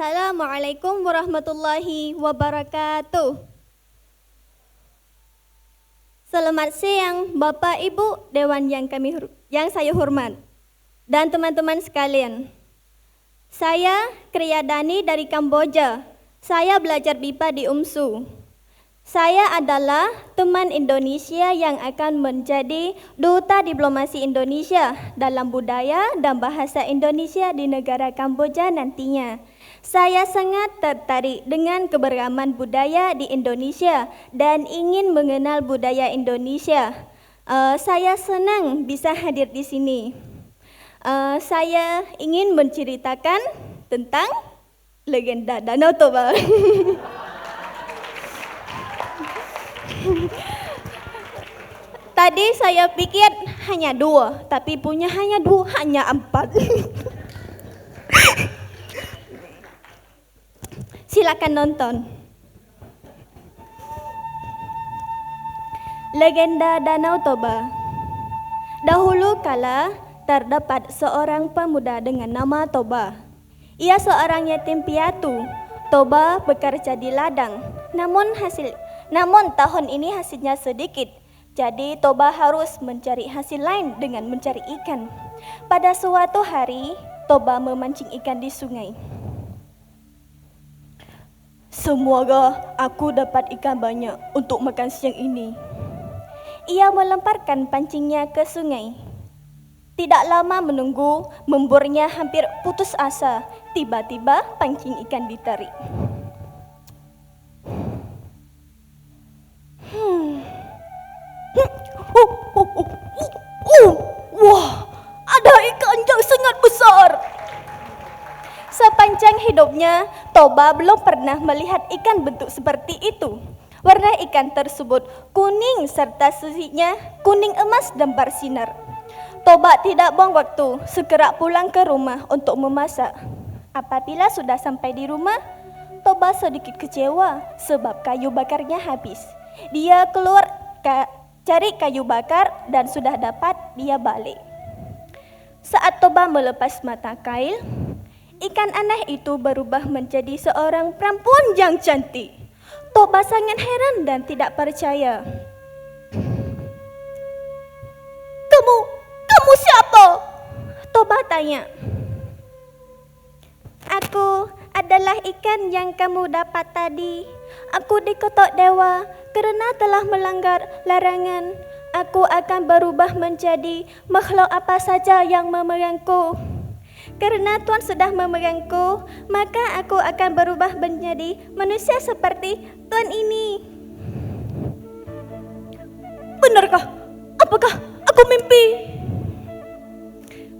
Assalamualaikum warahmatullahi wabarakatuh. Selamat siang Bapak Ibu Dewan yang saya hormat dan teman-teman sekalian. Saya Kriyadani dari Kamboja. Saya belajar BIPA di UMSU. Saya adalah teman Indonesia yang akan menjadi duta diplomasi Indonesia dalam budaya dan bahasa Indonesia di negara Kamboja nantinya. Saya sangat tertarik dengan keberagaman budaya di Indonesia dan ingin mengenal budaya Indonesia. Saya senang bisa hadir di sini. Saya ingin menceritakan tentang legenda Danau Toba. Tadi saya pikir hanya 2, tapi punya hanya 4. Silakan nonton. Legenda Danau Toba. Dahulu kala terdapat seorang pemuda dengan nama Toba. Ia seorang yatim piatu. Toba bekerja di ladang, namun tahun ini hasilnya sedikit. Jadi Toba harus mencari hasil lain dengan mencari ikan. Pada suatu hari, Toba memancing ikan di sungai. Semoga aku dapat ikan banyak untuk makan siang ini. Ia melemparkan pancingnya ke sungai. Tidak lama menunggu, memburnya hampir putus asa. Tiba-tiba pancing ikan ditarik. Wah, ada ikan yang sangat besar. Sepanjang hidupnya, Toba belum pernah melihat ikan bentuk seperti itu. Warna ikan tersebut kuning serta sisinya kuning emas dan bersinar. Toba tidak buang waktu, segera pulang ke rumah untuk memasak. Apabila sudah sampai di rumah, Toba sedikit kecewa sebab kayu bakarnya habis. Dia keluar cari kayu bakar dan sudah dapat, dia balik. Saat Toba melepas mata kail, ikan aneh itu berubah menjadi seorang perempuan yang cantik. Toba sangat heran dan tidak percaya. Kamu siapa? Toba tanya. Aku adalah ikan yang kamu dapat tadi. Aku diketok dewa karena telah melanggar larangan. Aku akan berubah menjadi makhluk apa saja yang memegangku. Karena Tuhan sudah memegangku, maka aku akan berubah menjadi manusia seperti Tuhan ini. Benarkah? Apakah aku mimpi?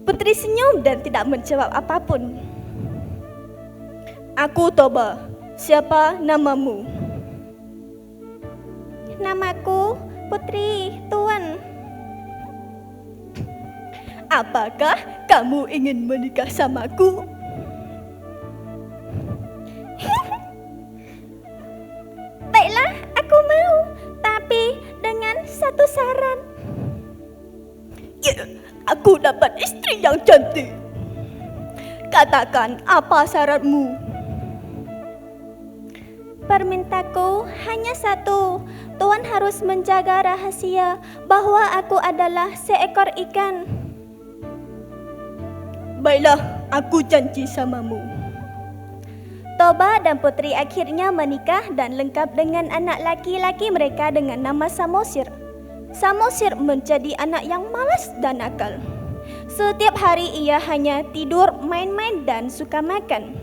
Putri senyum dan tidak menjawab apapun. Aku Toba. Siapa namamu? Namaku Putri, Tuan. Apakah kamu ingin menikah samaku? Baiklah, aku mau, tapi dengan satu syarat. Ya, aku dapat istri yang cantik. Katakan apa syaratmu? Permintaku hanya satu. Tuan harus menjaga rahasia bahwa aku adalah seekor ikan. Baiklah, aku janji samamu. Toba dan Putri akhirnya menikah dan lengkap dengan anak laki-laki mereka dengan nama Samosir. Samosir menjadi anak yang malas dan nakal. Setiap hari ia hanya tidur, main-main dan suka makan.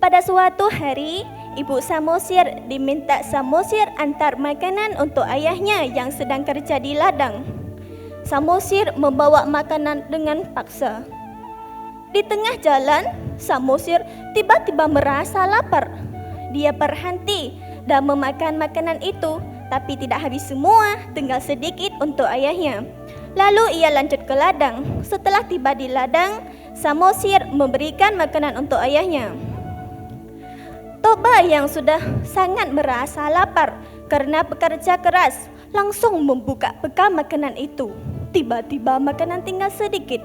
Pada suatu hari, ibu Samosir diminta Samosir antar makanan untuk ayahnya yang sedang kerja di ladang. Samosir membawa makanan dengan paksa. Di tengah jalan, Samosir tiba-tiba merasa lapar. Dia berhenti dan memakan makanan itu, tapi tidak habis semua, tinggal sedikit untuk ayahnya. Lalu ia lanjut ke ladang. Setelah tiba di ladang, Samosir memberikan makanan untuk ayahnya. Toba yang sudah sangat merasa lapar karena bekerja keras, langsung membuka bekal makanan itu. Tiba-tiba makanan tinggal sedikit.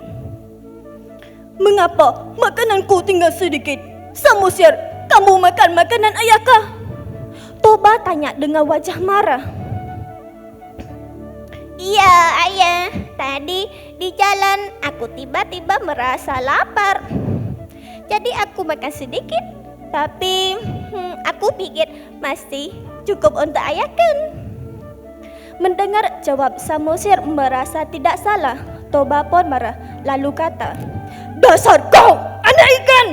Mengapa makananku tinggal sedikit? Samosir, kamu makan makanan ayahkah? Toba tanya dengan wajah marah. Iya ayah, tadi di jalan aku tiba-tiba merasa lapar. Jadi aku makan sedikit, tapi aku pikir masih cukup untuk ayah kan. Mendengar jawab Samosir merasa tidak salah, Toba pun marah lalu kata, "Dasar kau anak ikan!"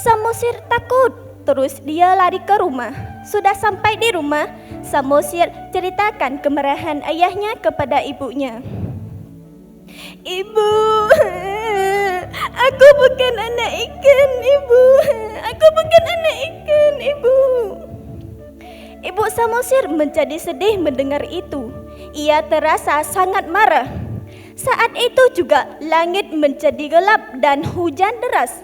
Samosir takut, terus dia lari ke rumah. Sudah sampai di rumah, Samosir ceritakan kemarahan ayahnya kepada ibunya. "Ibu, aku bukan anak ikan, Ibu. Aku bukan anak ikan, Ibu." Ibu Samosir menjadi sedih mendengar itu. Ia terasa sangat marah. Saat itu juga langit menjadi gelap dan hujan deras.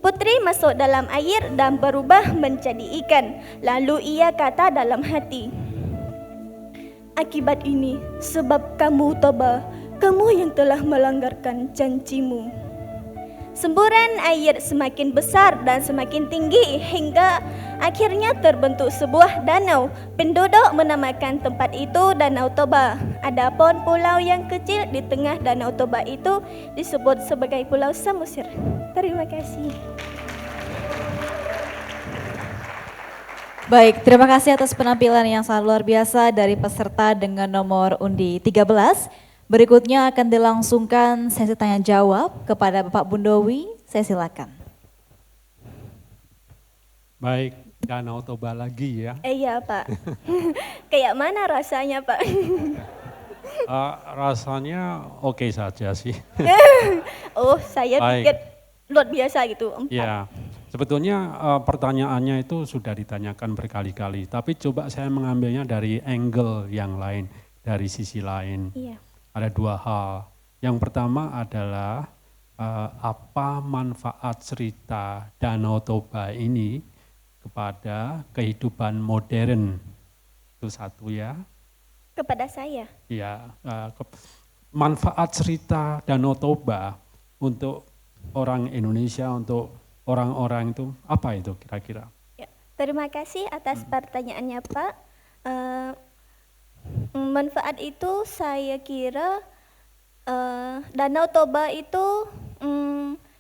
Putri masuk dalam air dan berubah menjadi ikan. Lalu ia kata dalam hati, "Akibat ini sebab kamu Toba, kamu yang telah melanggarkan janjimu." Semburan air semakin besar dan semakin tinggi hingga akhirnya terbentuk sebuah danau. Penduduk menamakan tempat itu Danau Toba. Adapun pulau yang kecil di tengah Danau Toba itu disebut sebagai Pulau Samosir. Terima kasih. Baik, terima kasih atas penampilan yang sangat luar biasa dari peserta dengan nomor undi 13. Berikutnya akan dilangsungkan sesi tanya jawab kepada Bapak Bundowi. Saya silakan. Baik, Danau Toba lagi ya. Iya Pak. Kayak mana rasanya Pak? Rasanya oke saja sih. Oh saya Baik. pikir luar biasa gitu. 4. Ya, sebetulnya pertanyaannya itu sudah ditanyakan berkali-kali. Tapi coba saya mengambilnya dari angle yang lain, dari sisi lain. Iya. Ada 2 hal. Yang pertama adalah apa manfaat cerita Danau Toba ini kepada kehidupan modern. Itu satu ya. Kepada saya. Ya, manfaat cerita Danau Toba untuk orang Indonesia, untuk orang-orang itu apa itu kira-kira? Ya, terima kasih atas pertanyaannya Pak. Manfaat itu saya kira Danau Toba itu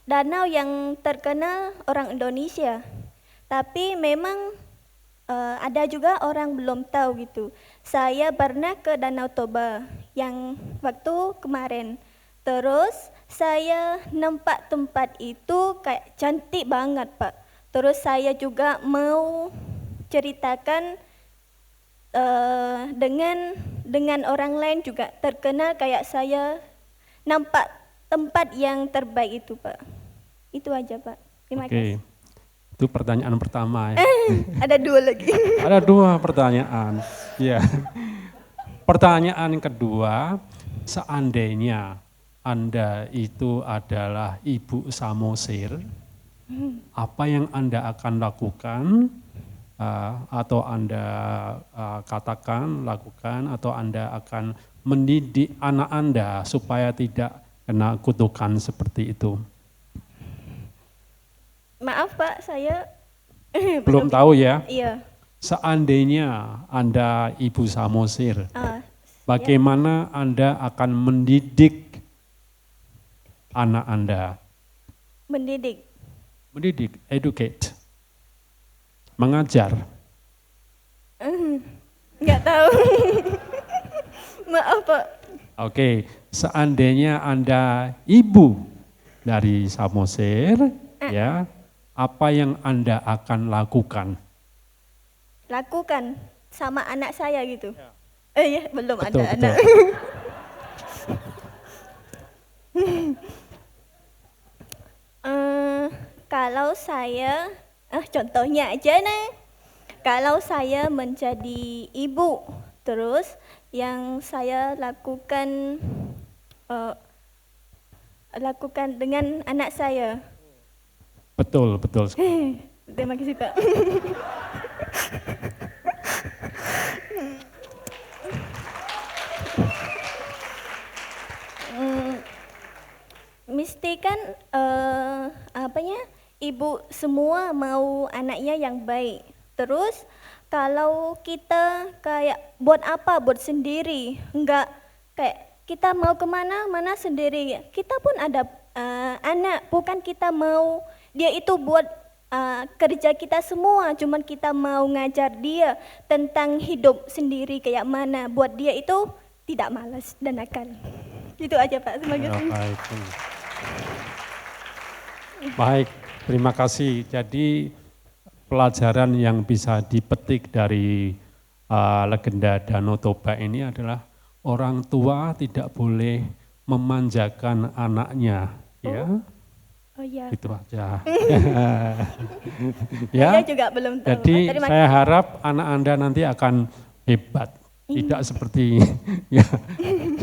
danau yang terkenal orang Indonesia. Tapi memang ada juga orang belum tahu gitu. Saya pernah ke Danau Toba yang waktu kemarin. Terus saya nampak tempat itu kayak cantik banget Pak. Terus saya juga mau ceritakan dengan orang lain juga terkenal kayak saya nampak tempat yang terbaik itu Pak. Itu aja Pak. Terima kasih. Itu pertanyaan pertama ya. Ada 2 lagi. Ada 2 pertanyaan. Ya. Pertanyaan kedua, seandainya Anda itu adalah Ibu Samosir, apa yang Anda akan lakukan atau Anda katakan, lakukan, atau Anda akan mendidik anak Anda supaya tidak kena kutukan seperti itu? Maaf Pak, saya Belum tahu ya? Iya. Seandainya Anda Ibu Samosir, bagaimana ya. Anda akan mendidik anak Anda? Mendidik, educate, mengajar. Enggak tahu. Maaf Pak. Oke, seandainya Anda ibu dari Samosir, ya, apa yang Anda akan lakukan? Lakukan sama anak saya gitu. Ya. Belum Betul, ada betul. anak. Kalau saya, contohnya aja nih. Kalau saya menjadi ibu, terus yang saya lakukan dengan anak saya. Betul. Terima kasih Pak. mesti kan ibu semua mau anaknya yang baik. Terus kalau kita kayak buat apa, buat sendiri, enggak kayak kita mau kemana, mana sendiri. Kita pun ada anak, bukan kita mau dia itu buat kerja kita semua, cuman kita mau ngajar dia tentang hidup sendiri kayak mana, buat dia itu tidak malas dan nakal. Itu aja Pak, terima Ya, kasih. baik. Baik, terima kasih. Jadi pelajaran yang bisa dipetik dari legenda Danau Toba ini adalah orang tua tidak boleh memanjakan anaknya, ya. Oh iya. Itu aja. Saya Ya. juga belum tahu. Jadi Terima saya kasih. harap anak Anda nanti akan hebat, tidak seperti ya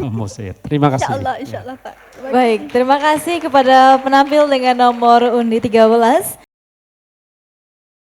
Mosir. Terima kasih. Insya Allah Pak. Baik, terima kasih kepada penampil dengan nomor undi 13.